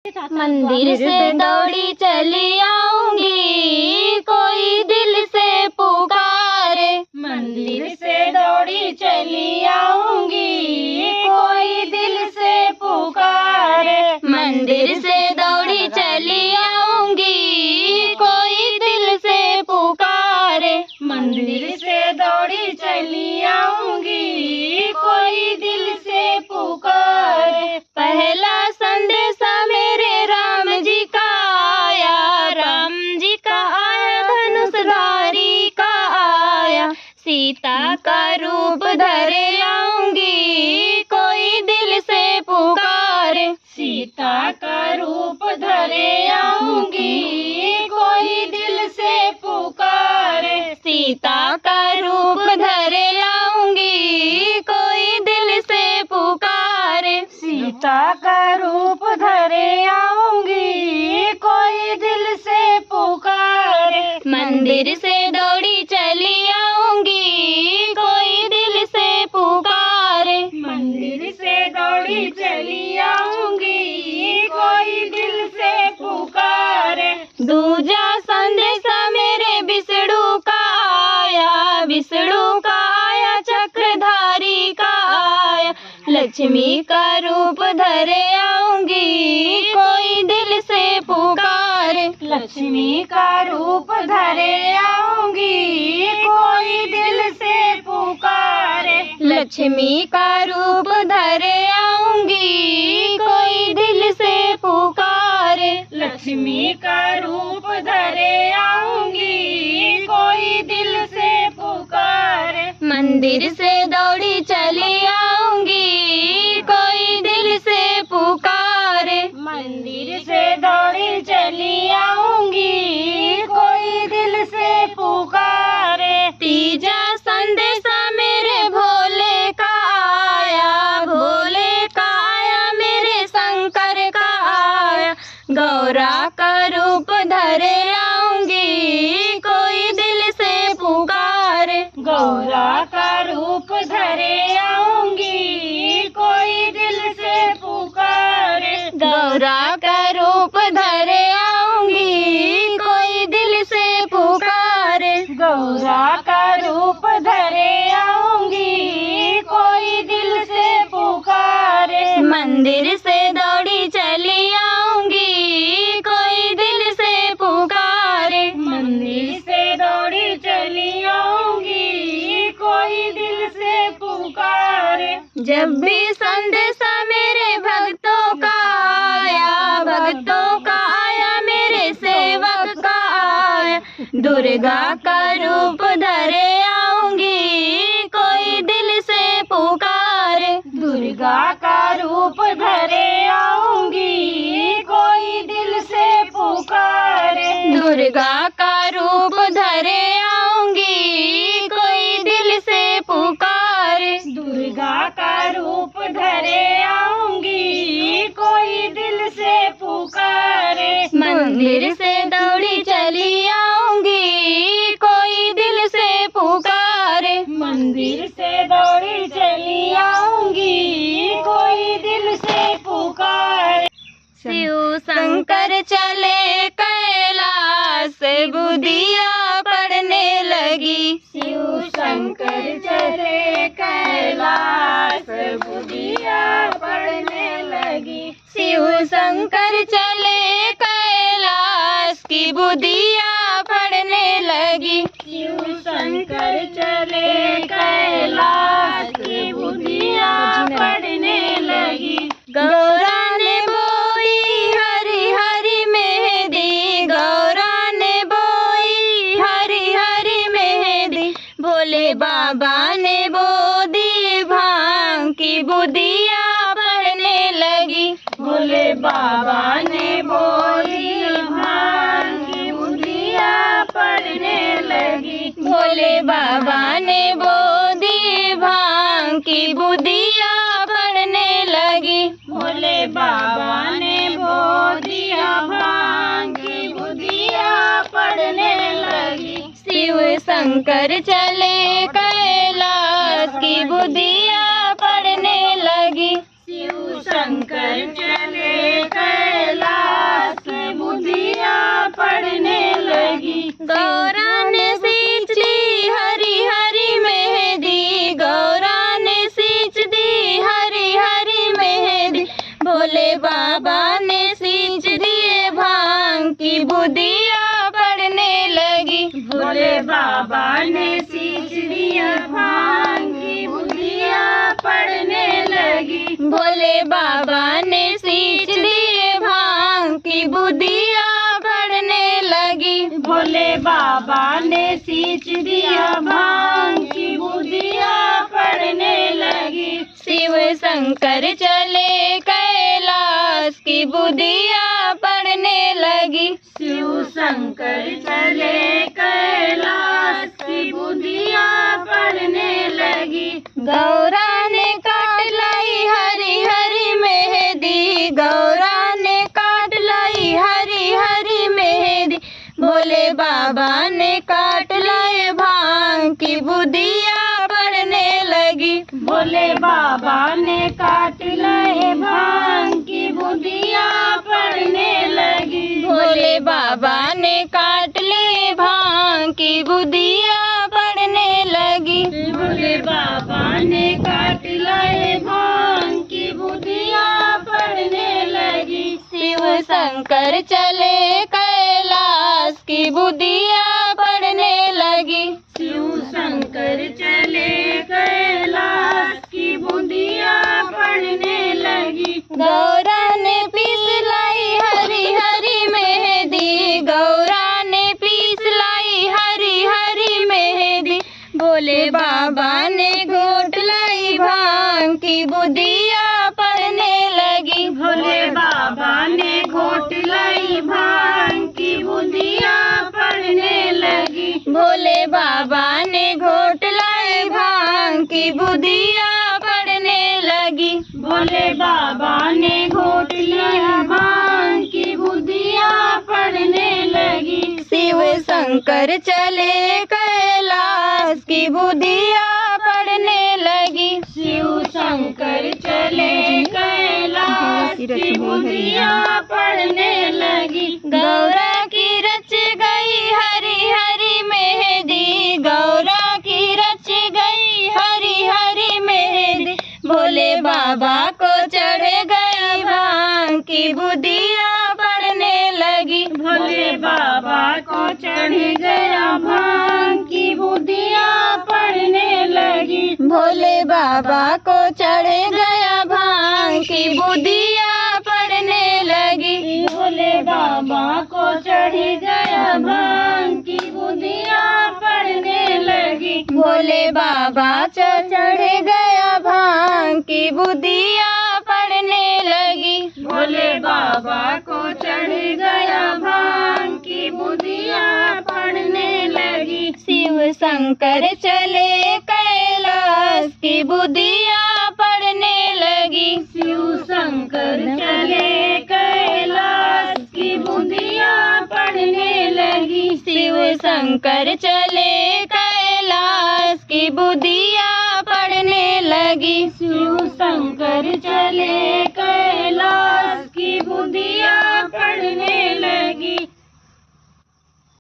मंदिर से दौड़ी चली आऊंगी, कोई दिल से पुकारे। मंदिर से दौड़ी चली आऊंगी, कोई दिल से पुकारे। मंदिर से दौड़ी चली आऊंगी, कोई दिल से पुकारे। मंदिर से दौड़ी चली आऊंगी, कोई दिल से पुकारे। पहला संदेशा मेरे राम जी का आया, राम जी का आया, धनुषधारी का आया। सीता का रूप धरे आऊंगी, कोई दिल से पुकारे। सीता का रूप धरे आऊंगी, कोई दिल से पुकारे। सीता का रूप धरे आऊंगी, कोई दिल से पुकारे। सीता का रूप धरे आऊंगी, कोई दिल से पुकारे। मंदिर से दौड़ी चली आऊंगी, कोई दिल से पुकारे। मंदिर से दौड़ी चली आऊंगी, कोई दिल से पुकारे। दूजा संदेशा मेरे विष्णु का आया, विष्णु का आया, चक्रधारी का आया। लक्ष्मी का रूप धरे आऊंगी, कोई दिल से पुकारे। लक्ष्मी का रूप धरे आऊंगी, कोई दिल से पुकारे। लक्ष्मी का रूप धरे आऊंगी, कोई दिल से पुकारे। लक्ष्मी का रूप धरे आऊंगी, कोई दिल से पुकारे। मंदिर से दौड़ी चली आऊंगी, कोई दिल से पुकारे। मंदिर से दौड़ी चली आऊंगी, कोई दिल से पुकारे। तीजा संदेशा मेरे भोले का आया, भोले का आया, मेरे शंकर का आया। गौरा का रूप धरे आऊंगी, कोई दिल से पुकारे। गौरा का रूप धरे आऊंगी, कोई दिल से पुकारे। गौरा का रूप धरे आऊंगी, कोई दिल से पुकारे। गौरा का रूप धरे आऊंगी, कोई दिल से पुकारे। मंदिर से दौड़ी चली आऊंगी, कोई दिल से पुकारे। मंदिर से दौड़ी चली आऊंगी, कोई दिल से पुकारे। जब भी संदेशा मेरे भक्तों का आया, भक्तों का आया, मेरे सेवक का आया। दुर्गा का रूप धरे आऊंगी, कोई दिल से पुकारे। दुर्गा का रूप धरे आऊंगी, कोई दिल से पुकारे। दुर्गा का रूप धरे आऊंगी, कोई दिल से पुकारे। दुर्गा का रूप धरे आऊंगी, कोई दिल से पुकारे। मंदिर से दौड़ी चली आऊंगी, कोई दिल से पुकारे। मंदिर से दौड़ी चली आऊंगी, कोई दिल से पुकारे। शिव शंकर चले कैलाश, बुधिया पड़ने लगी। शिव शंकर चले कैलाश, बुधिया पड़ने लगी। शिव शंकर चले कैलाश, की बुधिया पड़ने लगी। शिव शंकर चले कैलाश, की बुधिया पड़ने लगी। गौरा ने बोई हरी हरी मेहंदी, गौरा ने बोई हरी हरी मेहंदी। भोले बाबा ने बो दी भांग, की बुधिया पड़ने लगी। भोले बाबा ने बोली भांग, की बुधिया पड़ने लगी। भोले बाबा ने बो दी भांग, की बुधिया पड़ने लगी। भोले बाबा ने बोदिया भांग, की बुधिया पड़ने लगी। शिव शंकर चले कैलाश, की बुधिया पड़ने लगी। शिव शंकर चले कैलाश, बाबा ने सींच दिए भांग की बुदिया पड़ने लगी। भोले बाबा ने सींच दिया भांग की बुदिया पड़ने लगी। भोले बाबा ने सींच दिए भांग की बुदिया पड़ने लगी। भोले बाबा ने सींच दिया भांग की बुदिया पड़ने लगी। शिव शंकर चले कैलाश की बुदिया पड़ने लगी। शिव शंकर चले कैलाश की बुदिया पड़ने लगी। गौरा ने काट लाई हरी हरी मेहंदी, गौरा ने काट लाई हरी हरी मेहंदी। भोले बाबा ने काट लाए भांग की बुदिया पड़ने लगी। भोले बाबा ने काट लाए भांग की बुदिया पड़ने लगी। भोले बाबा ने काट ले भांग की बुदिया पड़ने लगी। भोले बाबा ने काट लाए भांग की बुदिया पड़ने लगी। शिव शंकर चले कैलाश की बुदिया पड़ने लगी। शिव शंकर चले कैलाश की बुदिया पड़ने लगी। गौरा ने पीस लाई हरी हरी मेहंदी, गौरा ने पीस लाई हरी हरी मेहंदी। भोले बाबा ने घोट लाई भांग की बुदिया पड़ने लगी। भोले बाबा ने घोट लाई भांग की बुदिया पड़ने लगी। भोले बाबा ने घोट लाई भांग की बुदिया पड़ने लगी। भोले बाबा ने घोट लिया भांग की बुदिया पड़ने लगी। शिव शंकर चले कैलाश की बुदिया पड़ने लगी। शिव शंकर चले कैलाश की बुदिया पड़ने लगी। गौरा की रच गई हरी हरी मेहंदी, गौरा की रच गई हरी हरी मेहंदी। भोले बाबा को चढ़ गई भांग की बुदिया पड़ने लगी। भोले बाबा को चढ़ गया भांग की बुदिया पड़ने लगी। भोले बाबा को चढ़ गया भांग की बुदिया पड़ने लगी। भोले बाबा को चढ़ गया भांग की बुदिया पड़ने लगी। भोले बाबा चढ़ गया भांग की बुदिया पड़ने लगी। भोले बाबा को चढ़ गया भांग की बुदिया पड़ने लगी। शिव शंकर चले कैलाश की बुदिया पड़ने लगी। शिव शंकर चले कैलाश की बुदिया पड़ने लगी। शिव शंकर चले